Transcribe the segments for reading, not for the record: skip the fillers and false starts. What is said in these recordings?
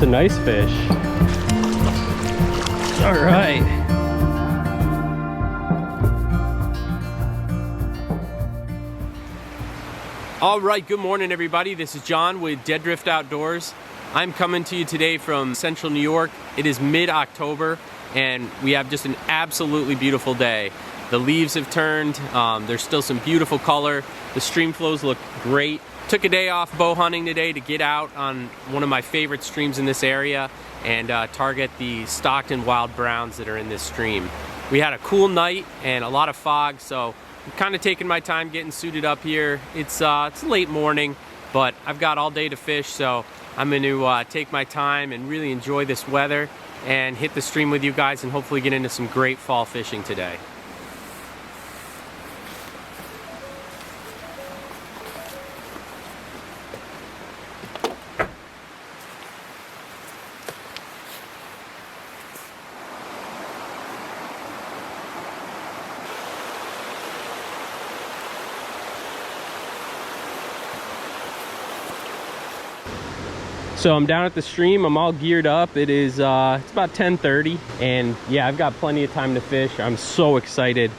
That's a nice fish. All right. All right, good morning everybody. This is John with Dead Drift Outdoors. I'm coming to you today from central New York. It is mid-October and we have just an absolutely beautiful day. The leaves have turned, there's still some beautiful color. The stream flows look great. Took a day off bow hunting today to get out on one of my favorite streams in this area and target the Stockton wild browns that are in this stream. We had a cool night and a lot of fog, so I'm kind of taking my time getting suited up here. It's late morning, but I've got all day to fish, so I'm going to take my time and really enjoy this weather and hit the stream with you guys and hopefully get into some great fall fishing today. So I'm down at the stream, I'm all geared up. It is, it's about 10:30 and yeah, I've got plenty of time to fish. I'm so excited.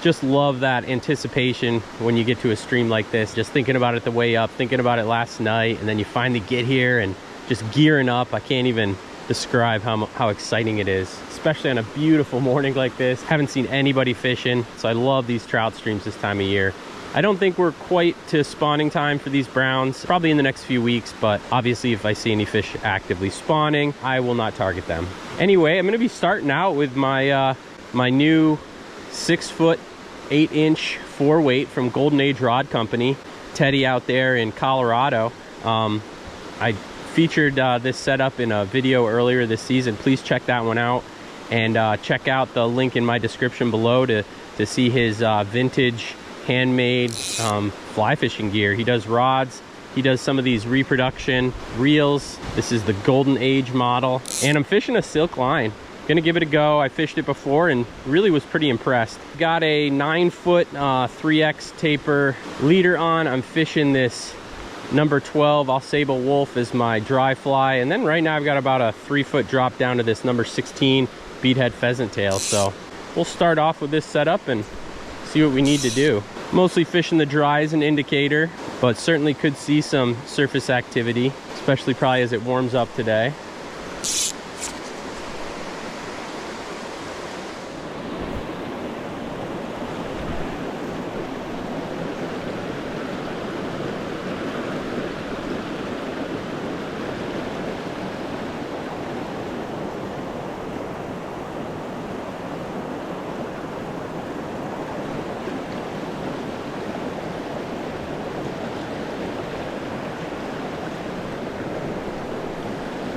Just love that anticipation when you get to a stream like this. Just thinking about it the way up, thinking about it last night, and then you finally get here and just gearing up. I can't even describe how exciting it is, especially on a beautiful morning like this. Haven't seen anybody fishing, so I love these trout streams this time of year. I don't think we're quite to spawning time for these browns, probably in the next few weeks, but obviously if I see any fish actively spawning, I will not target them. Anyway, I'm gonna be starting out with my my new 6-foot 8-inch 4-weight from Golden Age Rod Company, Teddy out there in Colorado. I featured this setup in a video earlier this season. Please check that one out and check out the link in my description below to see his vintage handmade fly fishing gear. He does rods, he does some of these reproduction reels. This is the Golden Age model, and I'm fishing a silk line. Gonna give it a go. I fished it before and really was pretty impressed. Got a 9-foot 3X taper leader on. I'm fishing this number 12 Al Sable Wolf as my dry fly, and then right now I've got about a 3-foot drop down to this number 16 beadhead pheasant tail. So we'll start off with this setup and see what we need to do. Mostly fishing the dry as an indicator, but certainly could see some surface activity, especially probably as it warms up today.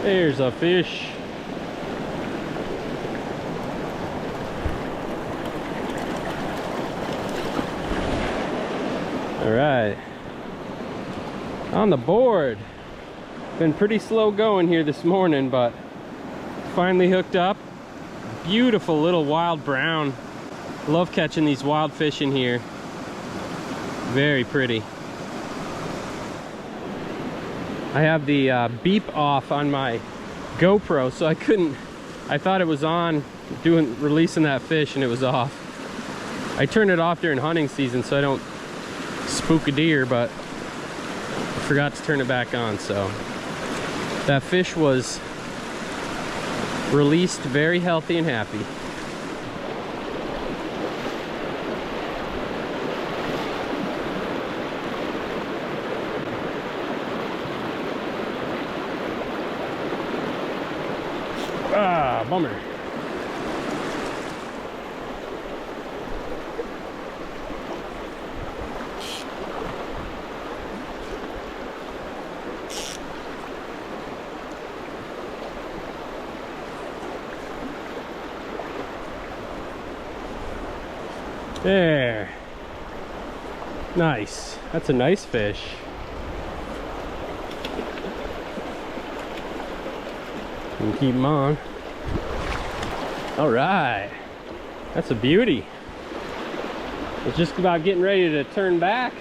There's a fish. All right, on the board. Been pretty slow going here this morning, but finally hooked up. Beautiful little wild brown. Love catching these wild fish in here. Very pretty. I have the beep off on my GoPro, so I thought it was on releasing that fish and it was off. I turn it off during hunting season so I don't spook a deer, but I forgot to turn it back on. So that fish was released very healthy and happy. Ah, bummer. There. Nice. That's a nice fish. You can keep them on. All right. That's a beauty. It's just about getting ready to turn back.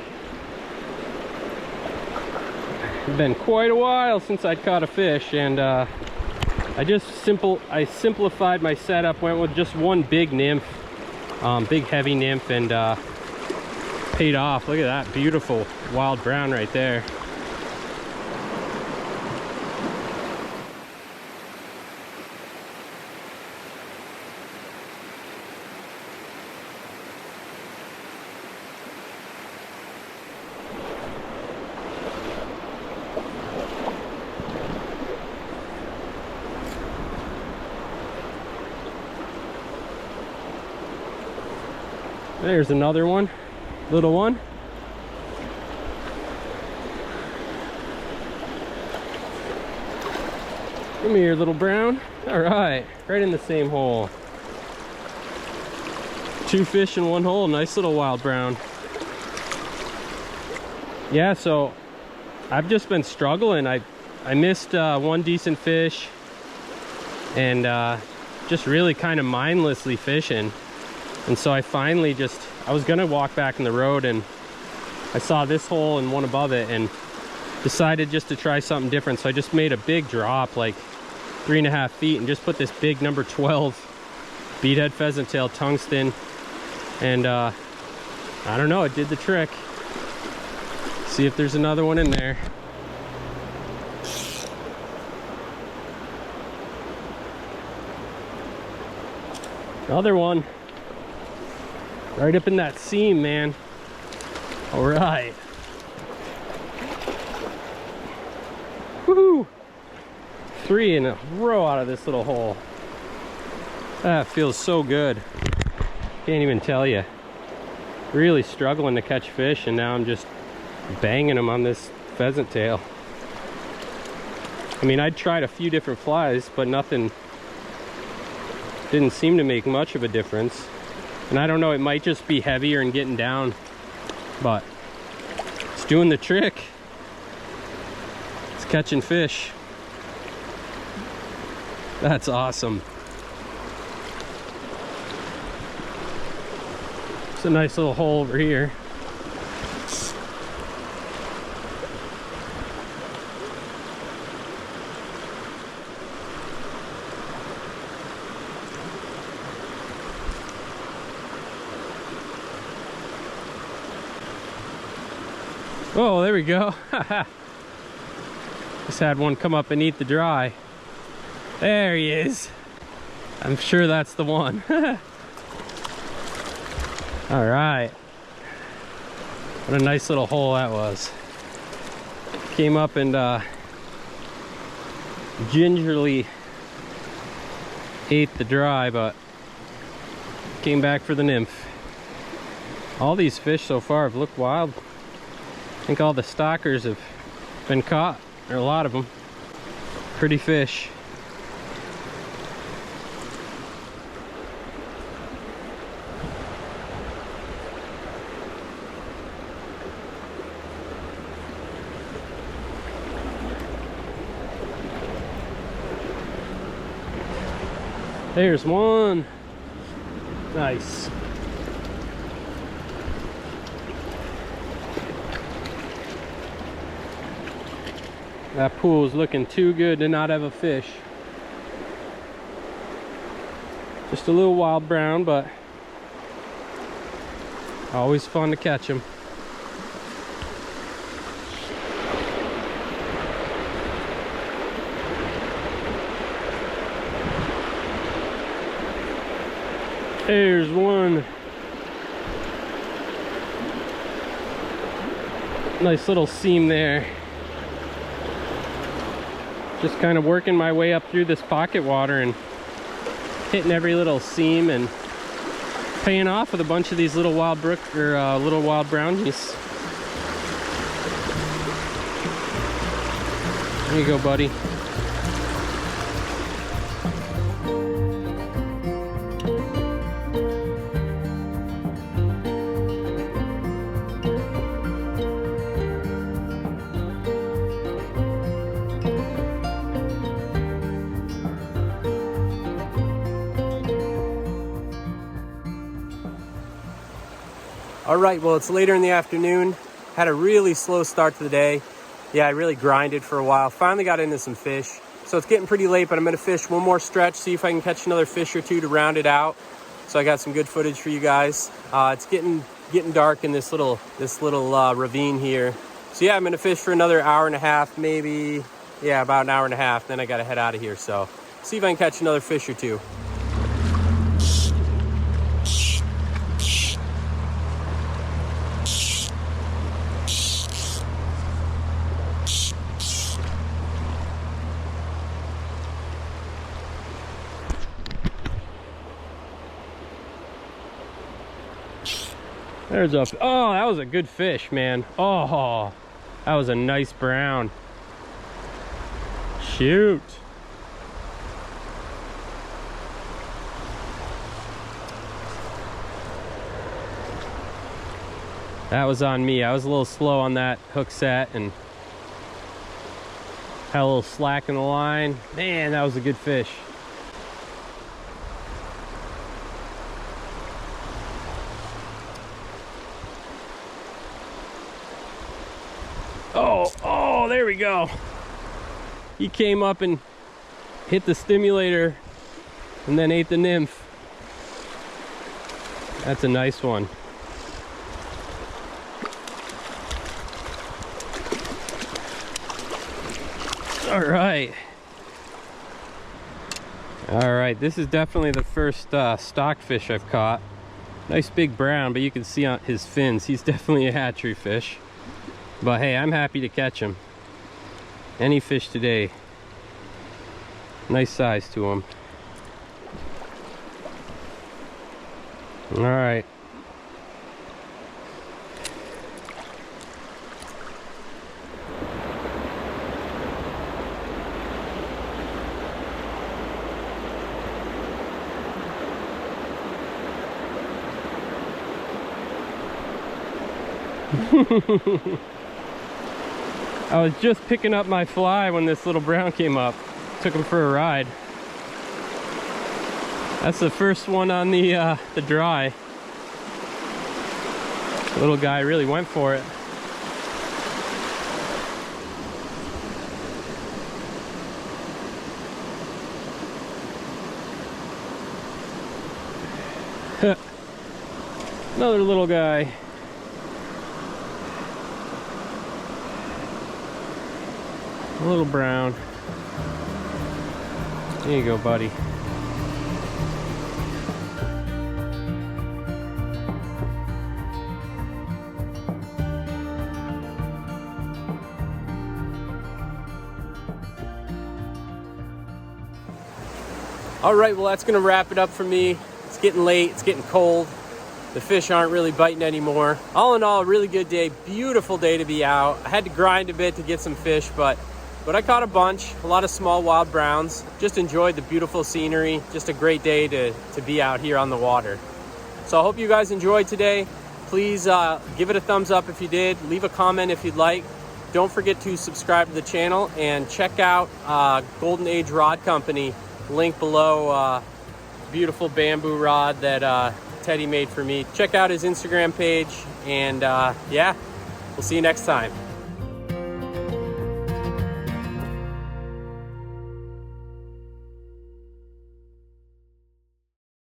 It's been quite a while since I'd caught a fish, and I simplified my setup, went with just one big nymph, big heavy nymph, and paid off. Look at that beautiful wild brown right there. There's another one, little one. Come here, little brown. All right, right in the same hole. 2 fish in 1 hole, nice little wild brown. Yeah, so I've just been struggling. I missed 1 decent fish and just really kind of mindlessly fishing. And so I finally I was gonna walk back in the road, and I saw this hole and one above it and decided just to try something different. So I just made a big drop, like 3.5 feet, and just put this big number 12 beadhead pheasant tail tungsten. And I don't know, it did the trick. See if there's another one in there. Another one. Right up in that seam, man. All right. Woohoo! 3 in a row out of this little hole. That feels so good. Can't even tell you. Really struggling to catch fish, and now I'm just banging them on this pheasant tail. I mean, I'd tried a few different flies, but nothing didn't seem to make much of a difference. And I don't know, it might just be heavier and getting down, but it's doing the trick. It's catching fish. That's awesome. It's a nice little hole over here. Oh, there we go. Just had one come up and eat the dry. There he is. I'm sure that's the one. All right. What a nice little hole that was. Came up and gingerly ate the dry, but came back for the nymph. All these fish so far have looked wild. I think all the stockers have been caught, or a lot of them. Pretty fish. There's one. Nice. That pool is looking too good to not have a fish. Just a little wild brown, but always fun to catch them. There's one. Nice little seam there. Just kind of working my way up through this pocket water and hitting every little seam and paying off with a bunch of these little wild brook or little wild brownies. There you go, buddy. All right, well, it's later in the afternoon. Had a really slow start to the day. Yeah, I really grinded for a while. Finally got into some fish. So So it's getting pretty late, but I'm gonna fish one more stretch, see if I can catch another fish or two to round it out. So I got some good footage for you guys. It's getting dark in this little ravine here. So yeah, I'm gonna fish for another hour and a half, maybe, yeah, about an hour and a half. Then I gotta head out of here. So see if I can catch another fish or two. There's a, oh, that was a good fish, man. Oh, that was a nice brown. Shoot. That was on me. I was a little slow on that hook set and had a little slack in the line. Man, that was a good fish. Oh, there we go. He came up and hit the stimulator and then ate the nymph. That's a nice one. All right, this is definitely the first stockfish I've caught. Nice big brown, but you can see on his fins, he's definitely a hatchery fish. But hey, I'm happy to catch him. Any fish today. Nice size to him. All right. I was just picking up my fly when this little brown came up. Took him for a ride. That's the first one on the dry. The little guy really went for it. Another little guy. A little brown. There you go, buddy. All right, well, that's gonna wrap it up for me. It's getting late, it's getting cold. The fish aren't really biting anymore. All in all, a really good day, beautiful day to be out. I had to grind a bit to get some fish, but I caught a bunch, a lot of small wild browns. Just enjoyed the beautiful scenery. Just a great day to be out here on the water. So I hope you guys enjoyed today. Please give it a thumbs up if you did. Leave a comment if you'd like. Don't forget to subscribe to the channel and check out Golden Age Rod Company. Link below, beautiful bamboo rod that Teddy made for me. Check out his Instagram page, and yeah, we'll see you next time.